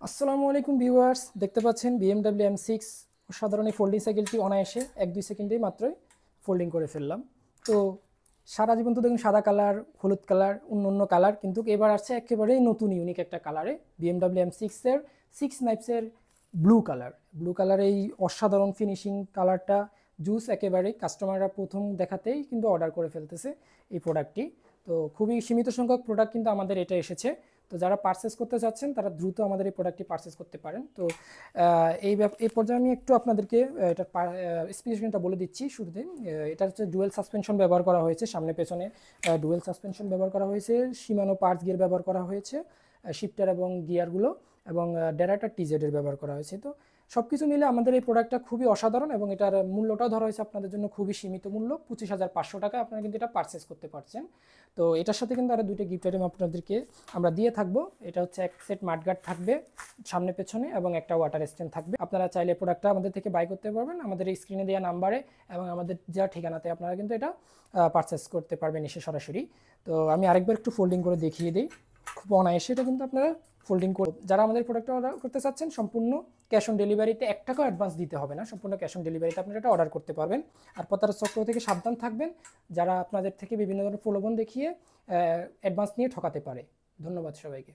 আসসালামু আলাইকুম ভিউয়ার্স, দেখতে পাচ্ছেন BMW M6 সাধারণ এই ফোল্ডিং সাইকেলটি অনায়াসে 1-2 সেকেন্ডেই মাত্রই ফোল্ডিং করে ফেললাম। তো সারা জীবন তো দেখুন সাদা কালার, হলুদ কালার, অন্য কালার, কিন্তু এবার আসছে একেবারেই নতুন ইউনিক একটা কালারে BMW M6 এর 6 নাইপসের ব্লু কালার। এই অসাধারণ ফিনিশিং কালারটা জুস, একেবারেই কাস্টমাররা প্রথম দেখাতেই কিন্তু অর্ডার করে ফেলতেছে এই প্রোডাক্টটি। তো খুবই সীমিত সংখ্যক প্রোডাক্ট কিন্তু আমাদের এটা এসেছে। তো যারা পারচেস করতে চাচ্ছেন তারা দ্রুত আমাদের এই প্রোডাক্টটি পারচেস করতে পারেন। তো এই পর্যায়ে আমি একটু আপনাদেরকে এটার স্পেসিফিকেশনটা বলে দিচ্ছি শুরুতে। এটা হচ্ছে ডুয়েল সাসপেনশন ব্যবহার করা হয়েছে, সামনে পেছনে ডুয়েল সাসপেনশন ব্যবহার করা হয়েছে, সীমানো পার্টস গিয়ার ব্যবহার করা হয়েছে, শিফটার এবং গিয়ারগুলো, এবং ডেরাটার টিজেডের ব্যবহার করা হয়েছে। তো সব কিছু মিলে আমাদের এই প্রোডাক্টটা খুবই অসাধারণ, এবং এটার মূল্যটাও ধরা হয়েছে আপনাদের জন্য খুবই সীমিত মূল্য, 25,500 টাকা আপনারা কিন্তু এটা পারচেস করতে পারছেন। তো এটার সাথে কিন্তু আরও দুইটা গিফট আইটেম আপনাদেরকে আমরা দিয়ে থাকবো। এটা হচ্ছে এক সেট মাডগার্ড থাকবে সামনে পেছনে, এবং একটা ওয়াটার স্ট্যান্ড থাকবে। আপনারা চাইলে প্রোডাক্টটা আমাদের থেকে বাই করতে পারবেন আমাদের এই স্ক্রিনে দেওয়া নাম্বারে, এবং আমাদের যা ঠিকানাতে আপনারা কিন্তু এটা পারচেস করতে পারবেন এসে সরাসরি। তো আমি আরেকবার একটু ফোল্ডিং করে দেখিয়ে দিই। খুব অনায়াসে এটা কিন্তু আপনারা ফোল্ডিং করে, যারা আমাদের প্রোডাক্টটা অর্ডার করতে চাচ্ছেন সম্পূর্ণ ক্যাশ অন ডেলিভারিতে, 1 টাকাও অ্যাডভান্স দিতে হবে না, সম্পূর্ণ ক্যাশ অন ডেলিভারিতে আপনারা এটা অর্ডার করতে পারবেন। আর প্রতারক চক্র থেকে সাবধান থাকবেন, যারা আপনাদের থেকে বিভিন্ন ধরনের প্রলোভন দেখিয়ে অ্যাডভান্স নিয়ে ঠকাতে পারে। ধন্যবাদ সবাইকে।